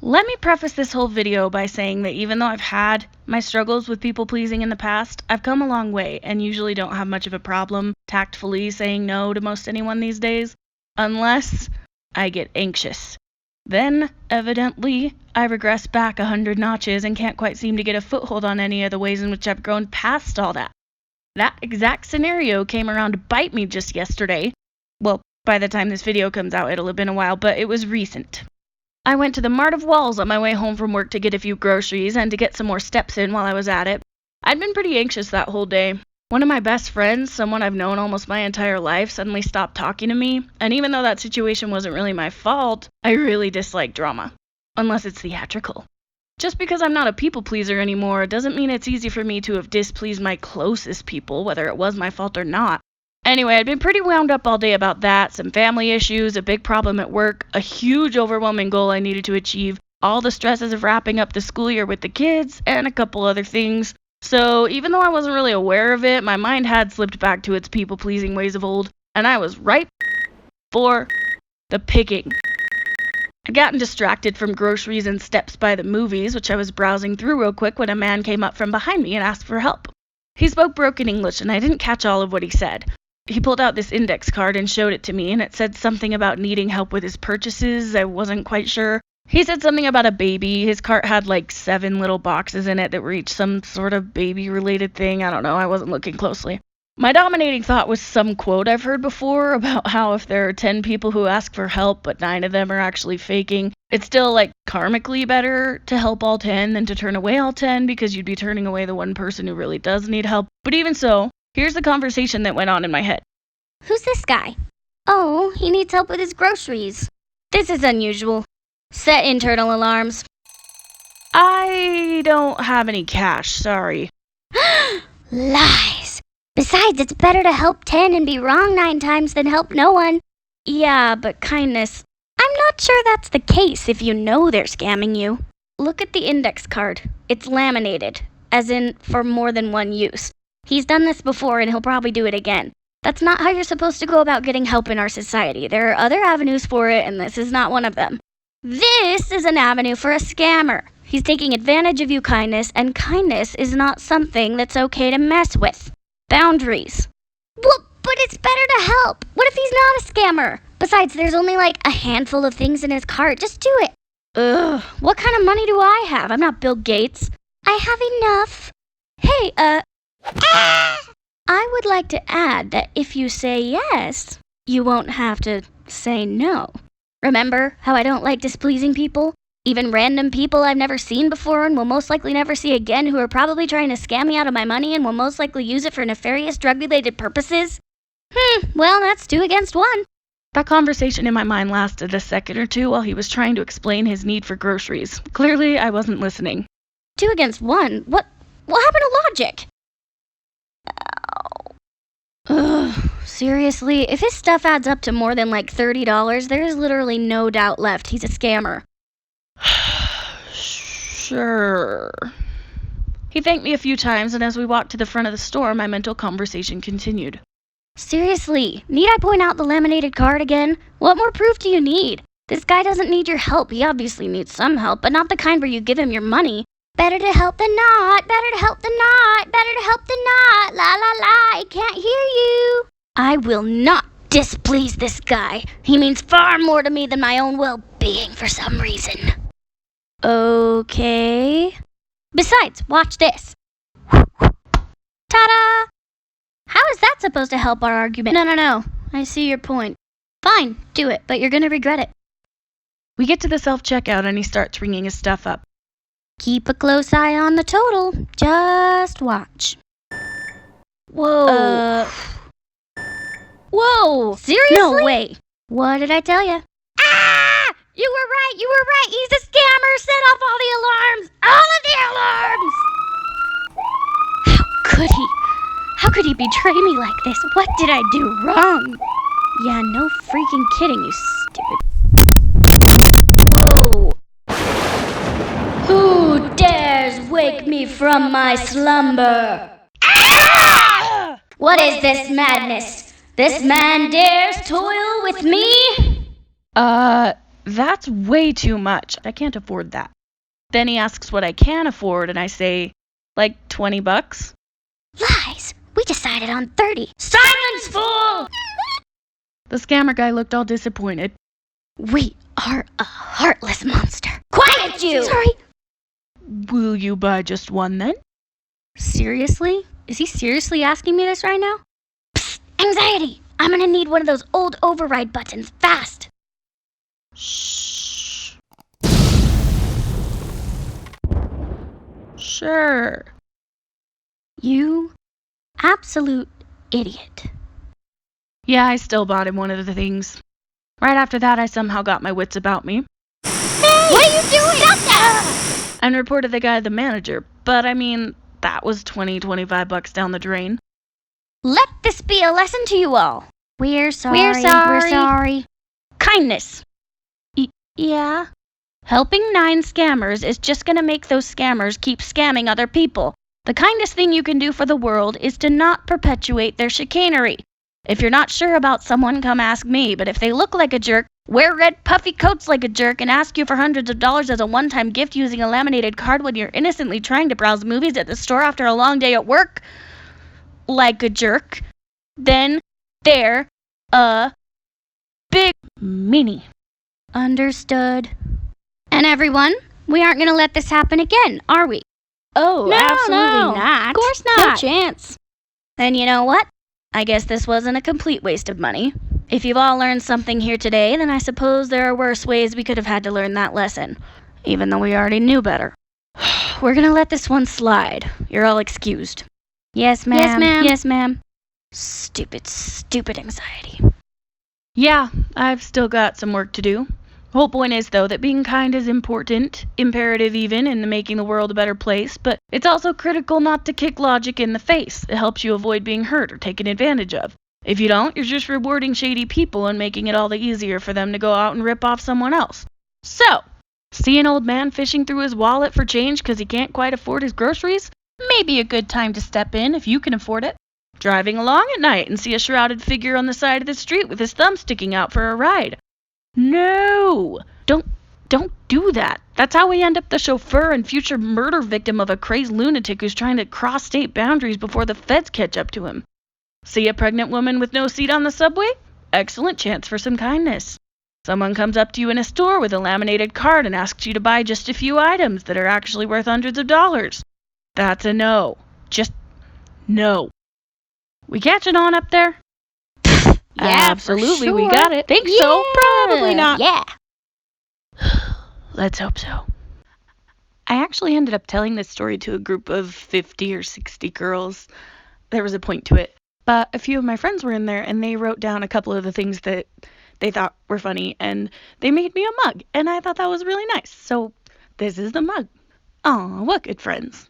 Let me preface this whole video by saying that even though I've had my struggles with people pleasing in the past, I've come a long way and usually don't have much of a problem tactfully saying no to most anyone these days, unless I get anxious. Then, evidently, I regress back 100 notches and can't quite seem to get a foothold on any of the ways in which I've grown past all that. That exact scenario came around to bite me just yesterday. Well, by the time this video comes out, it'll have been a while, but it was recent. I went to the Mart of Walls on my way home from work to get a few groceries and to get some more steps in while I was at it. I'd been pretty anxious that whole day. One of my best friends, someone I've known almost my entire life, suddenly stopped talking to me, and even though that situation wasn't really my fault, I really dislike drama. Unless it's theatrical. Just because I'm not a people pleaser anymore doesn't mean it's easy for me to have displeased my closest people, whether it was my fault or not. Anyway, I'd been pretty wound up all day about that, some family issues, a big problem at work, a huge overwhelming goal I needed to achieve, all the stresses of wrapping up the school year with the kids, and a couple other things. So even though I wasn't really aware of it, my mind had slipped back to its people-pleasing ways of old, and I was ripe for the picking. I'd gotten distracted from groceries and steps by the movies, which I was browsing through real quick when a man came up from behind me and asked for help. He spoke broken English, and I didn't catch all of what he said. He pulled out this index card and showed it to me, and it said something about needing help with his purchases. I wasn't quite sure. He said something about a baby. His cart had like 7 little boxes in it that were each some sort of baby-related thing. I don't know. I wasn't looking closely. My dominating thought was some quote I've heard before about how if there are 10 people who ask for help, but 9 of them are actually faking, it's still like karmically better to help all 10 than to turn away all 10 because you'd be turning away the one person who really does need help. But even so, here's the conversation that went on in my head. Who's this guy? Oh, he needs help with his groceries. This is unusual. Set internal alarms. I don't have any cash, sorry. Lies. Besides, it's better to help 10 and be wrong 9 times than help no one. Yeah, but kindness. I'm not sure that's the case if you know they're scamming you. Look at the index card. It's laminated, as in for more than one use. He's done this before and he'll probably do it again. That's not how you're supposed to go about getting help in our society. There are other avenues for it, and this is not one of them. This is an avenue for a scammer. He's taking advantage of you, kindness, and kindness is not something that's okay to mess with. Boundaries. Well, but it's better to help. What if he's not a scammer? Besides, there's only like a handful of things in his cart. Just do it. Ugh, what kind of money do I have? I'm not Bill Gates. I have enough. Hey, I would like to add that if you say yes, you won't have to say no. Remember how I don't like displeasing people? Even random people I've never seen before and will most likely never see again who are probably trying to scam me out of my money and will most likely use it for nefarious drug-related purposes? Well, that's 2 against 1. That conversation in my mind lasted a second or two while he was trying to explain his need for groceries. Clearly, I wasn't listening. 2 against 1? What happened to logic? Ugh, seriously, if his stuff adds up to more than like $30, there is literally no doubt left he's a scammer. Sure. He thanked me a few times, and as we walked to the front of the store, my mental conversation continued. Seriously, need I point out the laminated card again? What more proof do you need? This guy doesn't need your help. He obviously needs some help, but not the kind where you give him your money. Better to help than not, better to help than not, better to help than not, la la la, I can't hear you. I will not displease this guy. He means far more to me than my own well-being for some reason. Okay. Besides, watch this. Ta-da! How is that supposed to help our argument? No. I see your point. Fine, do it, but you're gonna regret it. We get to the self-checkout and he starts ringing his stuff up. Keep a close eye on the total. Just watch. Whoa. Whoa! Seriously? No way. What did I tell you? Ah! You were right. He's a scammer. Set off all the alarms. All of the alarms! How could he betray me like this? What did I do wrong? Yeah, no freaking kidding, you stupid. Whoa. Who dares wake me from my slumber? Ah! What is this madness? This man dares toil with me? That's way too much. I can't afford that. Then he asks what I can afford, and I say, like $20. Lies! We decided on 30. Silence, fool! The scammer guy looked all disappointed. We are a heartless monster. Quiet, you! Sorry. Will you buy just one then? Seriously? Is he seriously asking me this right now? Psst, anxiety! I'm gonna need one of those old override buttons, fast! Shh. Sure. You absolute idiot. Yeah, I still bought him one of the things. Right after that, I somehow got my wits about me Hey! What are you doing? Stop that! and reported the guy to the manager. But I mean, that was $25 down the drain. Let this be a lesson to you all. We're sorry. We're sorry. Kindness. Yeah? Helping 9 scammers is just gonna make those scammers keep scamming other people. The kindest thing you can do for the world is to not perpetuate their chicanery. If you're not sure about someone, come ask me, but if they look like a jerk, wear red puffy coats like a jerk, and ask you for hundreds of dollars as a one-time gift using a laminated card when you're innocently trying to browse movies at the store after a long day at work, like a jerk, then they're a big meanie. Understood. And everyone, we aren't gonna let this happen again, are we? Oh, absolutely not. Of course No not. chance. Then you know what? I guess this wasn't a complete waste of money. If you've all learned something here today, then I suppose there are worse ways we could have had to learn that lesson, even though we already knew better. We're gonna let this one slide. You're all excused. Yes, ma'am. Yes, ma'am. Yes, ma'am. Stupid anxiety. Yeah, I've still got some work to do. The whole point is, though, that being kind is important, imperative even, in making the world a better place, but it's also critical not to kick logic in the face. It helps you avoid being hurt or taken advantage of. If you don't, you're just rewarding shady people and making it all the easier for them to go out and rip off someone else. So, see an old man fishing through his wallet for change because he can't quite afford his groceries? Maybe a good time to step in if you can afford it. Driving along at night and see a shrouded figure on the side of the street with his thumb sticking out for a ride. No! Don't do that. That's how we end up the chauffeur and future murder victim of a crazed lunatic who's trying to cross state boundaries before the feds catch up to him. See a pregnant woman with no seat on the subway? Excellent chance for some kindness. Someone comes up to you in a store with a laminated card and asks you to buy just a few items that are actually worth hundreds of dollars. That's a no. Just no. We catching on up there? Yeah, absolutely, for we sure. got it. Think so? Probably not. Yeah. Let's hope so. I actually ended up telling this story to a group of 50 or 60 girls. There was a point to it. But a few of my friends were in there, and they wrote down a couple of the things that they thought were funny, and they made me a mug, and I thought that was really nice. So this is the mug. Aw, what good friends.